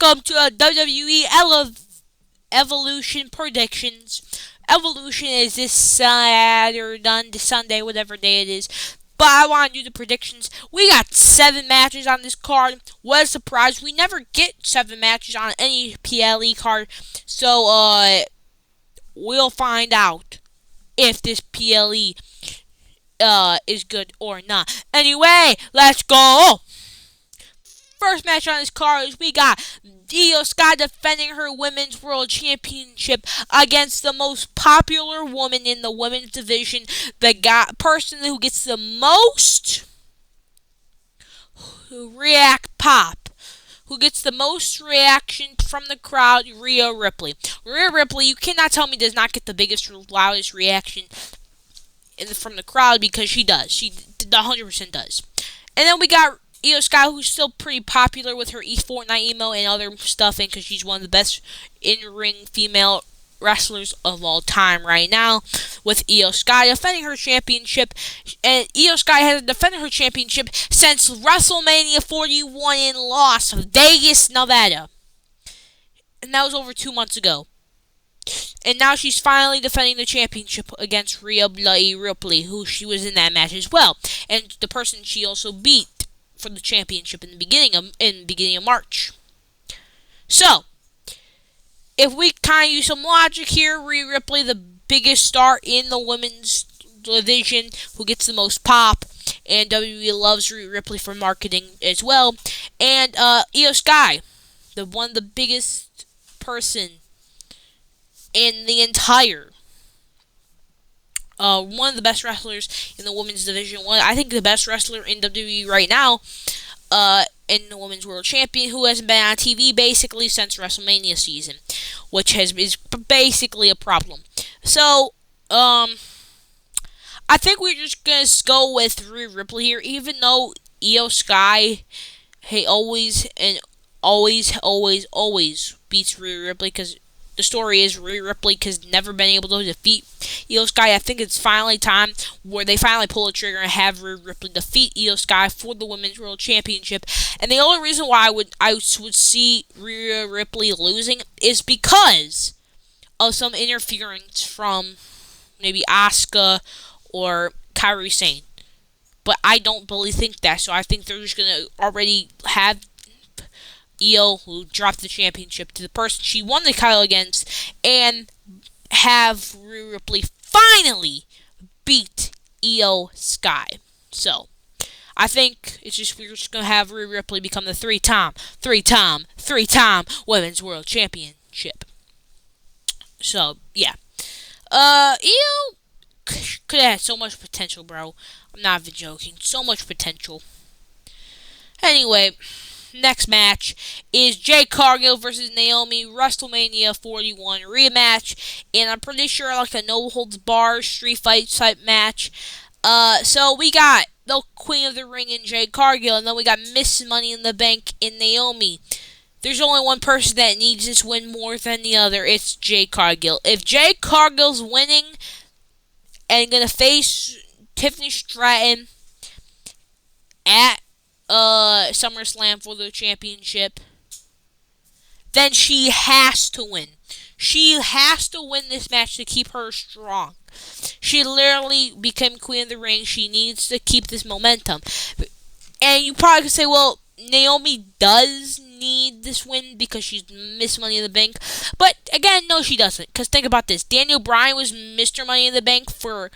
welcome to a WWE Evolution predictions. Evolution is this Saturday, this Sunday, whatever day it is. But I want to do the predictions. We got 7 matches on this card. What a surprise. We never get 7 matches on any PLE card. So, we'll find out if this PLE is good or not. Anyway, let's go. First match on this card is we got Io Sky defending her Women's World Championship against the most popular woman in the women's division, the person who gets the most who gets the most reaction from the crowd, Rhea Ripley. Rhea Ripley, you cannot tell me does not get the biggest, loudest reaction from the crowd, because she does. She 100% does. And then we got Io Sky, who's still pretty popular with her Fortnite emo and other stuff, and because she's one of the best in-ring female wrestlers of all time right now, with Io Sky defending her championship. And Io Sky hasn't defended her championship since WrestleMania 41 in Las Vegas, Nevada. And that was over 2 months ago. And now she's finally defending the championship against Rhea Ripley, who she was in that match as well. And the person she also beat for the championship in the beginning of March. So, if we kind of use some logic here, Rhea Ripley, the biggest star in the women's division, who gets the most pop, and WWE loves Rhea Ripley for marketing as well. And Io Sky, one of the biggest person in the entire, one of the best wrestlers in the women's division. I think the best wrestler in WWE right now, in the Women's World Champion, who hasn't been on TV basically since WrestleMania season, which is basically a problem. So, I think we're just gonna go with Rhea Ripley here, even though Io Sky, always beats Rhea Ripley, because the story is Rhea Ripley has never been able to defeat Io Sky. I think it's finally time where they finally pull the trigger and have Rhea Ripley defeat Io Sky for the Women's World Championship. And the only reason why I would see Rhea Ripley losing is because of some interference from maybe Asuka or Kairi Sane. But I don't really think that, so I think they're just going to already have Io, who dropped the championship to the person she won the title against, and have Rhea Ripley finally beat Io Sky. So, I think we're just gonna have Rhea Ripley become the three-time Women's World Championship. So, yeah. Io could have had so much potential, bro. I'm not even joking. So much potential. Anyway, next match is Jade Cargill versus Naomi, WrestleMania 41 rematch, and I'm pretty sure like a no-holds-barred street fight type match. So we got the Queen of the Ring in Jade Cargill, and then we got Miss Money in the Bank in Naomi. There's only one person that needs this win more than the other. It's Jade Cargill. If Jade Cargill's winning and gonna face Tiffany Stratton at SummerSlam for the championship, then she has to win. She has to win this match to keep her strong. She literally became Queen of the Ring. She needs to keep this momentum. And you probably could say, well, Naomi does need this win because she's Miss Money in the Bank. But again, no, she doesn't. Because think about this. Daniel Bryan was Mr. Money in the Bank for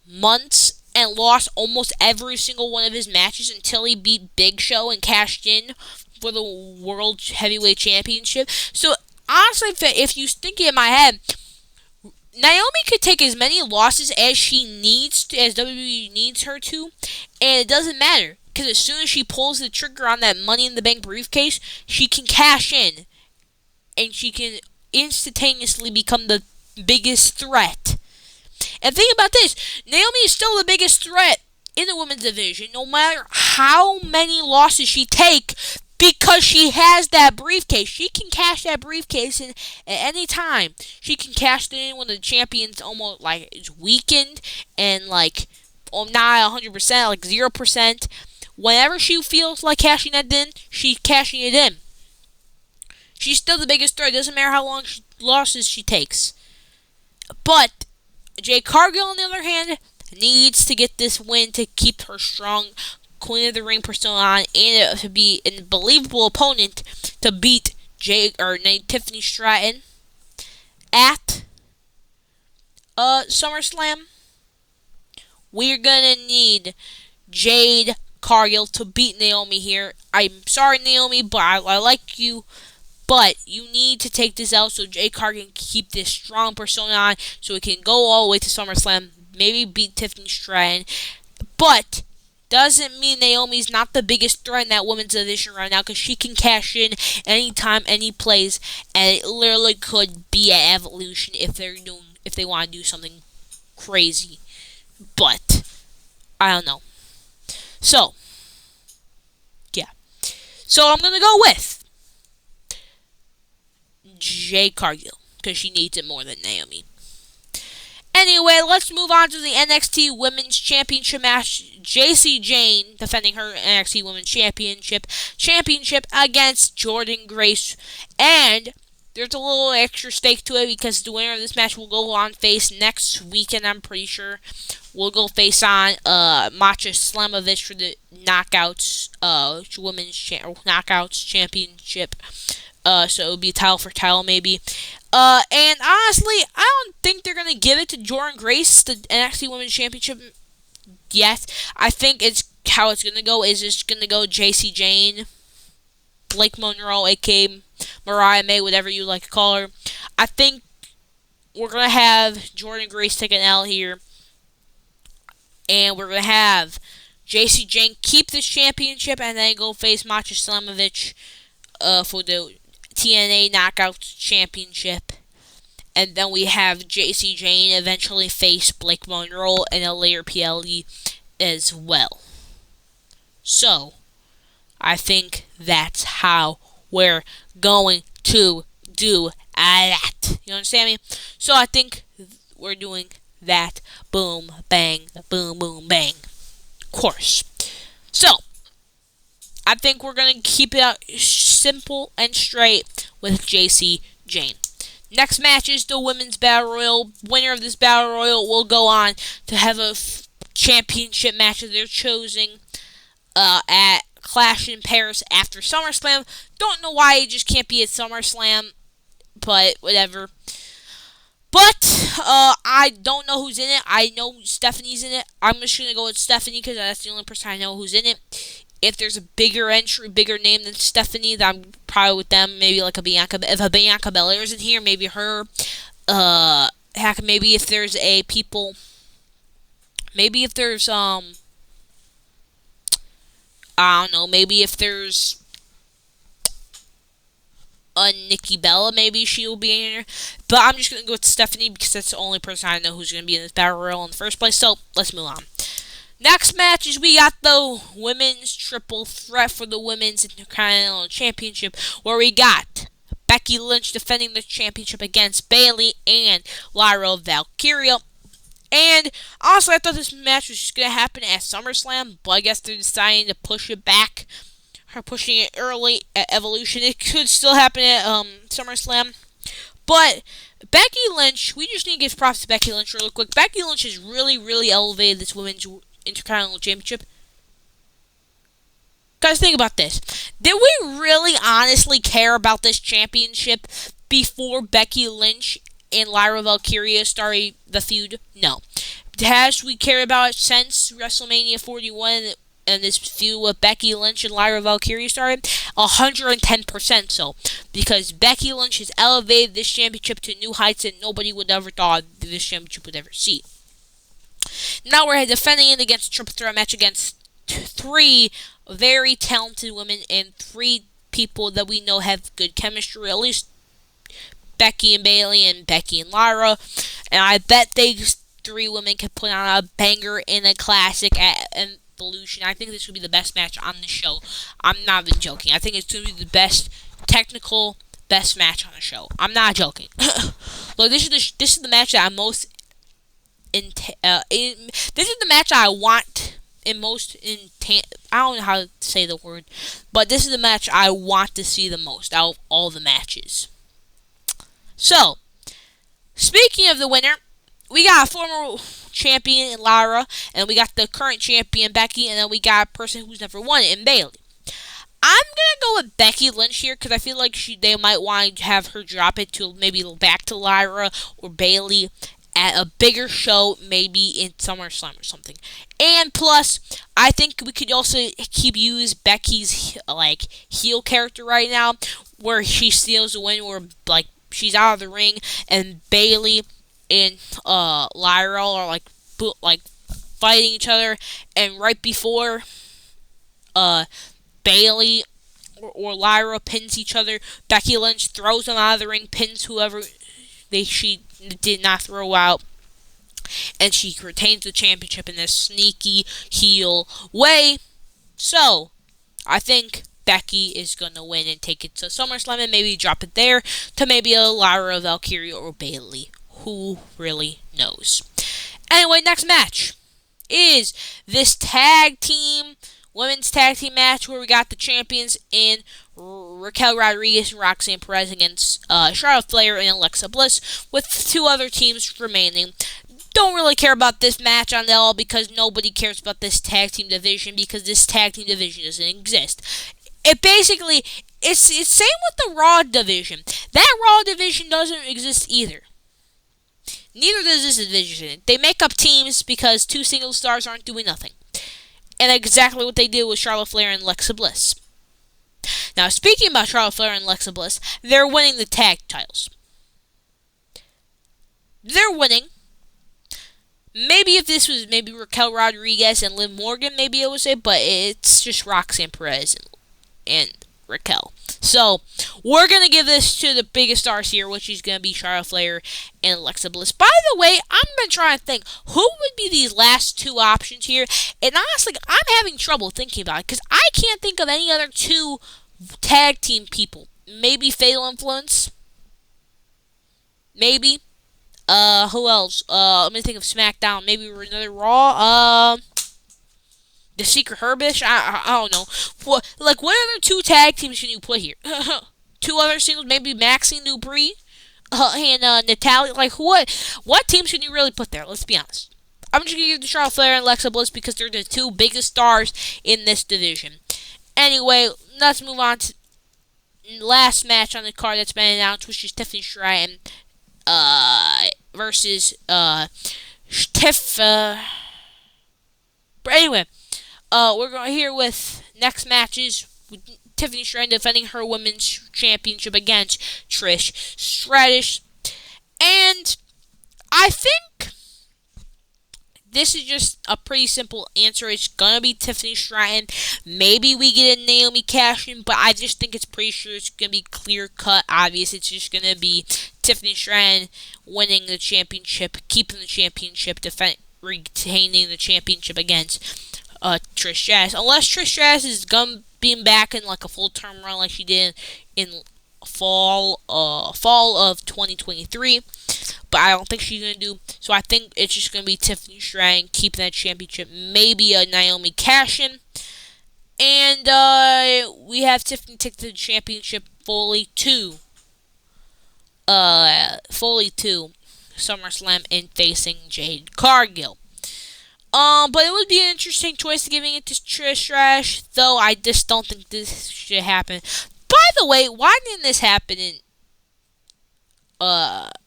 months and lost almost every single one of his matches until he beat Big Show and cashed in for the World Heavyweight Championship. So, honestly, if you think in my head, Naomi could take as many losses as she needs to, as WWE needs her to, and it doesn't matter. Because as soon as she pulls the trigger on that Money in the Bank briefcase, she can cash in. And she can instantaneously become the biggest threat. And think about this, Naomi is still the biggest threat in the women's division, no matter how many losses she takes, because she has that briefcase. She can cash that briefcase in at any time. She can cash it in when the champion's almost like is weakened and like not 100%, like 0%. Whenever she feels like cashing that in, she's cashing it in. She's still the biggest threat. It doesn't matter how long losses she takes. But Jade Cargill, on the other hand, needs to get this win to keep her strong Queen of the Ring persona on, and to be a believable opponent to beat Tiffany Stratton at SummerSlam. We're gonna need Jade Cargill to beat Naomi here. I'm sorry, Naomi, but I like you. But you need to take this out so Jade Cargill can keep this strong persona on, so it can go all the way to SummerSlam. Maybe beat Tiffany Stratton. But doesn't mean Naomi's not the biggest threat in that women's division right now, because she can cash in anytime, any place, and it literally could be an Evolution if they want to do something crazy. But I don't know. So yeah. So I'm gonna go with Jade Cargill, because she needs it more than Naomi. Anyway, let's move on to the NXT Women's Championship match. Jacy Jayne defending her NXT Women's Championship against Jordynne Grace. And there's a little extra stake to it, because the winner of this match will go on face next weekend, I'm pretty sure. We'll go face on Masha Slamovich for the Knockouts Knockouts Championship. So it would be title for title, maybe. And honestly, I don't think they're going to give it to Jordynne Grace, the NXT Women's Championship, yet. I think how it's going to go is it's going to go Jacy Jayne, Blake Monroe, a.k.a. Mariah May, whatever you like to call her. I think we're going to have Jordynne Grace take an L here. And we're going to have Jacy Jayne keep this championship and then go face Masha Slamovich for the TNA Knockouts Championship. And then we have Jacy Jayne eventually face Blake Monroe in a later PLE as well. So, I think that's how we're going to do that. You understand me? So, I think we're doing that. Boom, bang, boom, boom, bang. Of course. So, I think we're going to keep it out simple and straight with Jacy Jayne. Next match is the Women's Battle Royal. Winner of this Battle Royal will go on to have a championship match that they're choosing at Clash in Paris after SummerSlam. Don't know why it just can't be at SummerSlam, but whatever. But I don't know who's in it. I know Stephanie's in it. I'm just going to go with Stephanie because that's the only person I know who's in it. If there's a bigger name than Stephanie, then I'm probably with them. Maybe like if a Bianca Belair's in here, maybe her. Maybe if there's maybe if there's I don't know. Maybe if there's Nikki Bella, maybe she'll be in here. But I'm just gonna go with Stephanie because that's the only person I know who's gonna be in this Battle Royal in the first place. So let's move on. Next match is we got the Women's Triple Threat for the Women's Intercontinental Championship, where we got Becky Lynch defending the championship against Bayley and Lyra Valkyria. And honestly, I thought this match was just going to happen at SummerSlam, but I guess they're deciding to push it back. Or pushing it early at Evolution. It could still happen at SummerSlam. But Becky Lynch, we just need to give props to Becky Lynch real quick. Becky Lynch has really, really elevated this Women's Intercontinental Championship. Guys, think about this. Did we really honestly care about this championship before Becky Lynch and Lyra Valkyria started the feud? No. Has we cared about it since WrestleMania 41 and this feud with Becky Lynch and Lyra Valkyria started? 110% so. Because Becky Lynch has elevated this championship to new heights that nobody would ever thought this championship would ever see. Now we're defending it against a triple threat match against three very talented women and three people that we know have good chemistry, at least Becky and Bayley and Becky and Lyra. And I bet these three women can put on a banger in a classic at Evolution. I think this would be the best match on the show. I'm not even joking. I think it's going to be the best match on the show. I'm not joking. Look, this is the match that I'm most this is the match I want I don't know how to say the word, but this is the match I want to see the most out of all the matches. So, speaking of the winner, we got a former champion Lara, and we got the current champion Becky, and then we got a person who's never won it in Bayley. I'm gonna go with Becky Lynch here because I feel like they might want to have her drop it to maybe back to Lyra or Bayley at a bigger show, maybe in SummerSlam or something. And plus, I think we could also use Becky's heel character right now, where she steals the win, where she's out of the ring, and Bayley and Lyra are fighting each other, and right before Bayley or Lyra pins each other, Becky Lynch throws them out of the ring, pins whoever she did not throw out, and she retains the championship in this sneaky heel way. So, I think Becky is going to win and take it to SummerSlam and maybe drop it there to maybe a Lyra, Valkyria, or Bayley. Who really knows? Anyway, next match is this women's tag team match where we got the champions in Raquel Rodriguez and Roxanne Perez against Charlotte Flair and Alexa Bliss, with 2 other teams remaining. Don't really care about this match on all because nobody cares about this tag team division because this tag team division doesn't exist. It's same with the Raw division. That Raw division doesn't exist either. Neither does this division. They make up teams because 2 single stars aren't doing nothing. And exactly what they did with Charlotte Flair and Alexa Bliss. Now, speaking about Charlotte Flair and Alexa Bliss, they're winning the tag titles. They're winning. Maybe if this was Raquel Rodriguez and Liv Morgan, maybe I would say, but it's just Roxanne Perez and Raquel. So, we're going to give this to the biggest stars here, which is going to be Charlotte Flair and Alexa Bliss. By the way, I'm going to try and think, who would be these last 2 options here? And honestly, I'm having trouble thinking about it, because I can't think of any other 2 tag team people. Maybe Fatal Influence? Maybe? Who else? Let me think of SmackDown. Maybe another Raw? The Secret Herbish? I don't know. What other 2 tag teams can you put here? 2 other singles? Maybe Maxine Dupri? And Natalia? What teams can you really put there? Let's be honest. I'm just going to give it to Charlotte Flair and Alexa Bliss because they're the 2 biggest stars in this division. Anyway, let's move on to the last match on the card that's been announced, which is Tiffany Stratton versus Tiff. But anyway, we're going here with next matches with Tiffany Stratton defending her women's championship against Trish Stratus. And I think this is just a pretty simple answer. It's going to be Tiffany Stratton. Maybe we get a Naomi cash-in, but I just think it's pretty sure it's going to be clear-cut, obvious. It's just going to be Tiffany Stratton winning the championship, keeping the championship, retaining the championship against Trish Stratus. Unless Trish Stratus is going to be back in a full-term run like she did in fall of 2023. But I don't think she's going to do. So I think it's just going to be Tiffany Stratton keeping that championship. Maybe a Naomi cash-in. And we have Tiffany take the championship fully to SummerSlam and facing Jade Cargill. But it would be an interesting choice giving it to Trish Stratus, though I just don't think this should happen. By the way, why didn't this happen in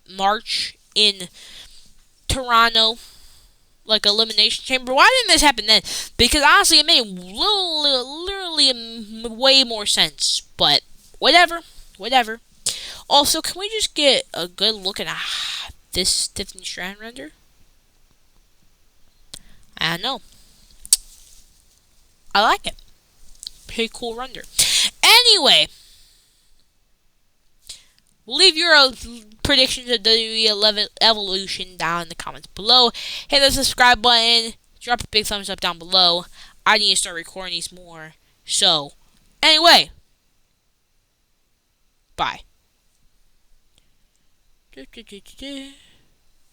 March in Toronto, Elimination Chamber? Why didn't this happen then? Because honestly, it made literally way more sense. But whatever. Also, can we just get a good look at this Tiffany Stratton render? I don't know. I like it. Pretty cool render. Anyway, leave your predictions of WWE Evolution down in the comments below. Hit the subscribe button. Drop a big thumbs up down below. I need to start recording these more. So, anyway. Bye.